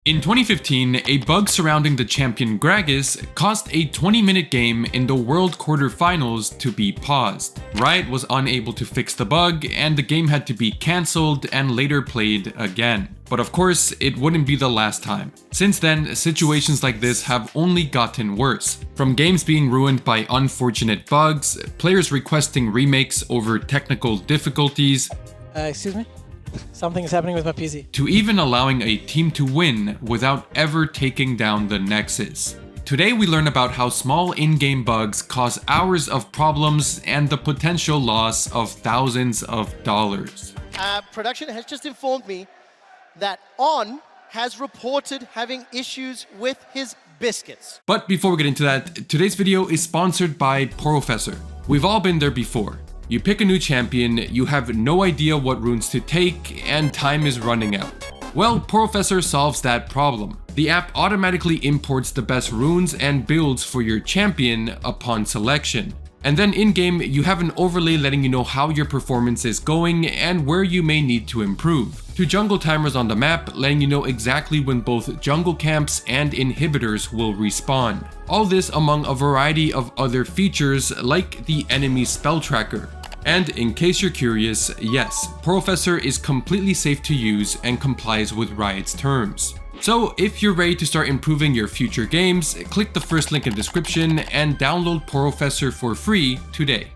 In 2015, a bug surrounding the champion Gragas caused a 20-minute game in the World Quarterfinals to be paused. Riot was unable to fix the bug, and the game had to be cancelled and later played again. But of course, it wouldn't be the last time. Since then, situations like this have only gotten worse. From games being ruined by unfortunate bugs, players requesting remakes over technical difficulties, Excuse me? Something is happening with my PC. to even allowing a team to win without ever taking down the Nexus. Today we learn about how small in-game bugs cause hours of problems and the potential loss of thousands of dollars. Production has just informed me that On has reported having issues with his biscuits. But before we get into that, today's video is sponsored by Professor. We've all been there before. You pick a new champion, you have no idea what runes to take, and time is running out. Well, Professor solves that problem. The app automatically imports the best runes and builds for your champion upon selection. And then in-game, you have an overlay letting you know how your performance is going and where you may need to improve. To jungle timers on the map, letting you know exactly when both jungle camps and inhibitors will respawn. All this among a variety of other features like the enemy spell tracker. And in case you're curious, yes, Professor is completely safe to use and complies with Riot's terms. So if you're ready to start improving your future games, click the first link in the description and download Professor for free today.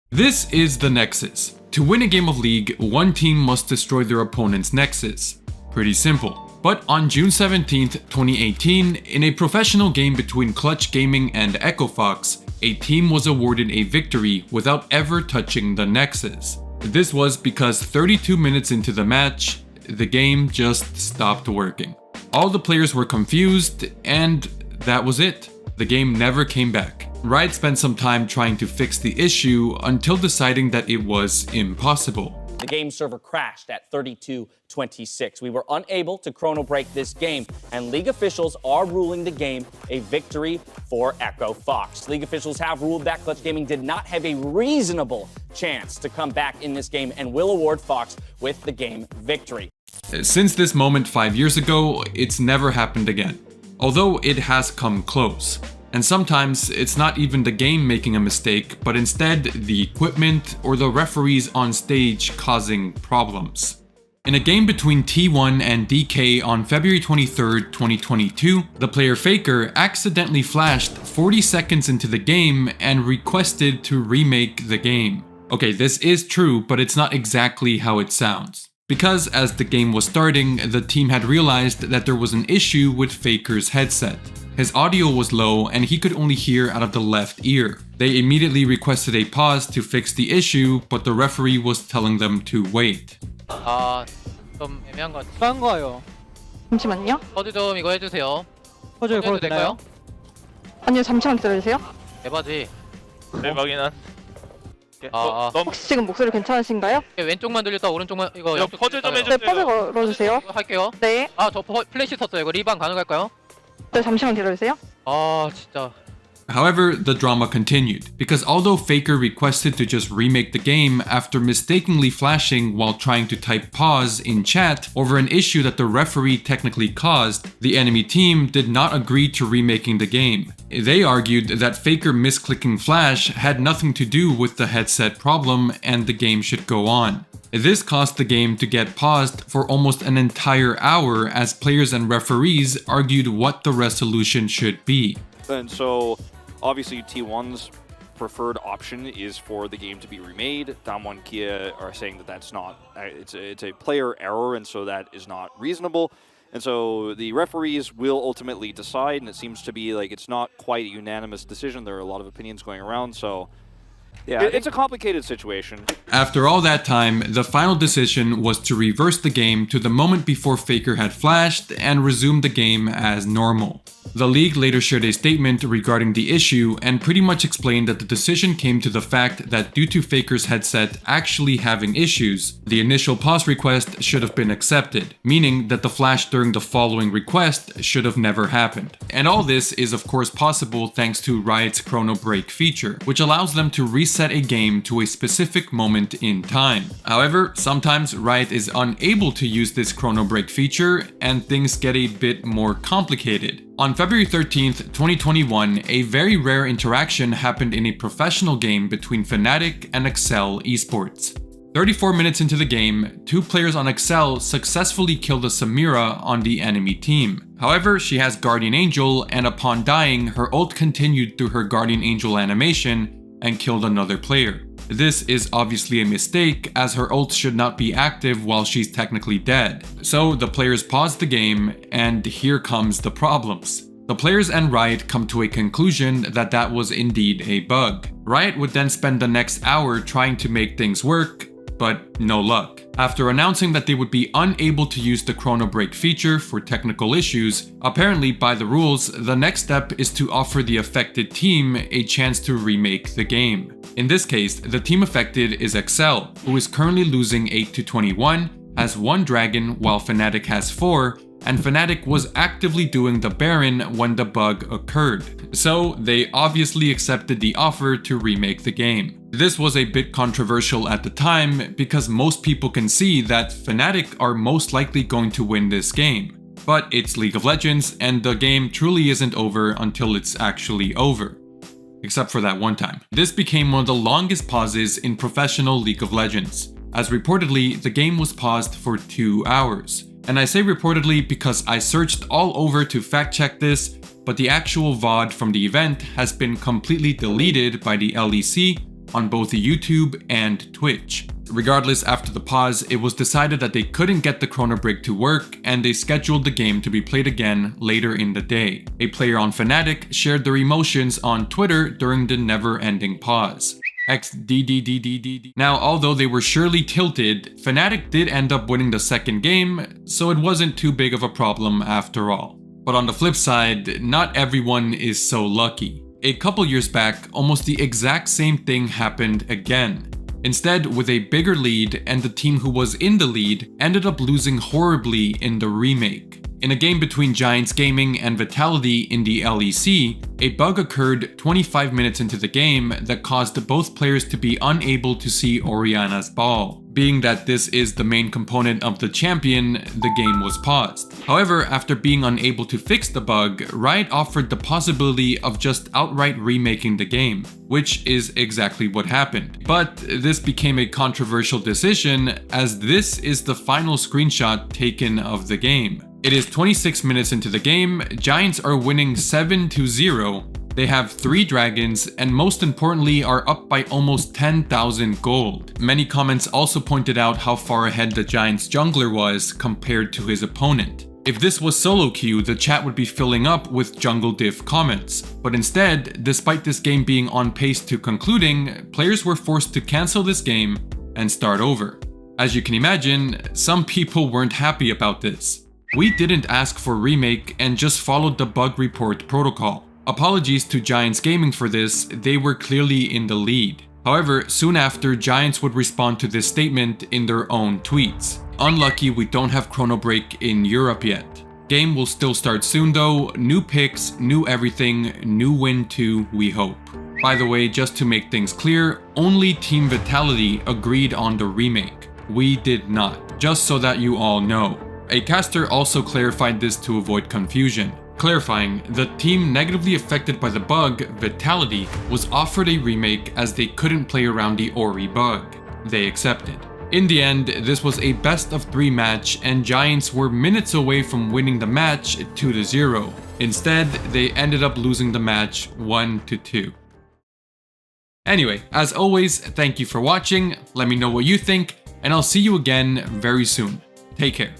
This is the Nexus. To win a game of League, one team must destroy their opponent's Nexus. Pretty simple. But on June 17th, 2018, in a professional game between Clutch Gaming and Echo Fox, a team was awarded a victory without ever touching the Nexus. This was because 32 minutes into the match, the game just stopped working. All the players were confused, and that was it. The game never came back. Riot spent some time trying to fix the issue until deciding that it was impossible. The game server crashed at 32:26. We were unable to chrono break this game, and League officials are ruling the game a victory for Echo Fox. League officials have ruled that Clutch Gaming did not have a reasonable chance to come back in this game and will award Fox with the game victory. Since this moment 5 years ago, it's never happened again. Although it has come close. And sometimes it's not even the game making a mistake, but instead the equipment or the referees on stage causing problems. In a game between T1 and DK on February 23rd, 2022, the player Faker accidentally flashed 40 seconds into the game and requested to remake the game. Okay, this is true, but it's not exactly how it sounds. Because as the game was starting, the team had realized that there was an issue with Faker's headset. His audio was low and he could only hear out of the left ear. They immediately requested a pause to fix the issue, but the referee was telling them to wait. 좀 애매한 것 같아요. 딴거요. 잠시만요. 퍼즐 좀 이거 해주세요. 퍼즐 해도 걸어도 될까요? 되나요? 아니요, 잠시만 기다려주세요. 대바지. 대박이나. 혹시 지금 목소리 괜찮으신가요? 왼쪽만 들렸다 오른쪽만 이거 야, 퍼즐 좀 들릴까요? 해줘. 네, 퍼즐 걸어주세요. 이거 할게요. 네. 저 플래시 섰어요. 이거 리반 가능할까요? 네, 잠시만 기다려주세요. 진짜. However, the drama continued, because although Faker requested to just remake the game after mistakenly flashing while trying to type pause in chat over an issue that the referee technically caused, the enemy team did not agree to remaking the game. They argued that Faker misclicking flash had nothing to do with the headset problem and the game should go on. This caused the game to get paused for almost an entire hour as players and referees argued what the resolution should be. And so, obviously, T1's preferred option is for the game to be remade. Damwon Kia are saying that that's not, it's a player error, and so that is not reasonable. And so the referees will ultimately decide, and it seems to be like it's not quite a unanimous decision. There are a lot of opinions going around, so yeah, it's a complicated situation. After all that time, the final decision was to reverse the game to the moment before Faker had flashed and resume the game as normal. The league later shared a statement regarding the issue and pretty much explained that the decision came to the fact that due to Faker's headset actually having issues, the initial pause request should have been accepted, meaning that the flash during the following request should have never happened. And all this is of course possible thanks to Riot's Chrono Break feature, which allows them to reset a game to a specific moment in time. However, sometimes Riot is unable to use this Chrono Break feature and things get a bit more complicated. On February 13th, 2021, a very rare interaction happened in a professional game between Fnatic and Excel esports. 34 minutes into the game, two players on Excel successfully killed a Samira on the enemy team. However, she has Guardian Angel, and upon dying, her ult continued through her Guardian Angel animation and killed another player. This is obviously a mistake, as her ult should not be active while she's technically dead. So the players paused the game, and here comes the problems. The players and Riot come to a conclusion that that was indeed a bug. Riot would then spend the next hour trying to make things work, but no luck. After announcing that they would be unable to use the Chrono Break feature for technical issues, apparently by the rules, the next step is to offer the affected team a chance to remake the game. In this case, the team affected is Excel, who is currently losing 8-21, has 1 dragon while Fnatic has 4, and Fnatic was actively doing the Baron when the bug occurred. So they obviously accepted the offer to remake the game. This was a bit controversial at the time because most people can see that Fnatic are most likely going to win this game. But it's League of Legends and the game truly isn't over until it's actually over. Except for that one time. This became one of the longest pauses in professional League of Legends, as reportedly the game was paused for 2 hours. And I say reportedly because I searched all over to fact check this, but the actual VOD from the event has been completely deleted by the LEC on both YouTube and Twitch. Regardless, after the pause, it was decided that they couldn't get the Chrono Break to work and they scheduled the game to be played again later in the day. A player on Fnatic shared their emotions on Twitter during the never-ending pause. XDDDDD. Now, although they were surely tilted, Fnatic did end up winning the second game, so it wasn't too big of a problem after all. But on the flip side, not everyone is so lucky. A couple years back, almost the exact same thing happened again. Instead, with a bigger lead, and the team who was in the lead ended up losing horribly in the remake. In a game between Giants Gaming and Vitality in the LEC, a bug occurred 25 minutes into the game that caused both players to be unable to see Orianna's ball. Being that this is the main component of the champion, the game was paused. However, after being unable to fix the bug, Riot offered the possibility of just outright remaking the game, which is exactly what happened. But this became a controversial decision, as this is the final screenshot taken of the game. It is 26 minutes into the game, Giants are winning 7-0, they have 3 dragons, and most importantly are up by almost 10,000 gold. Many comments also pointed out how far ahead the Giants jungler was compared to his opponent. If this was solo queue, the chat would be filling up with jungle diff comments. But instead, despite this game being on pace to concluding, players were forced to cancel this game and start over. As you can imagine, some people weren't happy about this. We didn't ask for remake and just followed the bug report protocol. Apologies to Giants Gaming for this, they were clearly in the lead. However, soon after, Giants would respond to this statement in their own tweets. Unlucky we don't have Chrono Break in Europe yet. Game will still start soon though, new picks, new everything, new win too, we hope. By the way, just to make things clear, only Team Vitality agreed on the remake. We did not, just so that you all know. A caster also clarified this to avoid confusion. Clarifying, the team negatively affected by the bug, Vitality, was offered a remake as they couldn't play around the Ori bug. They accepted. In the end, this was a best of 3 match and Giants were minutes away from winning the match 2-0. Instead, they ended up losing the match 1-2. Anyway, as always, thank you for watching, let me know what you think, and I'll see you again very soon. Take care.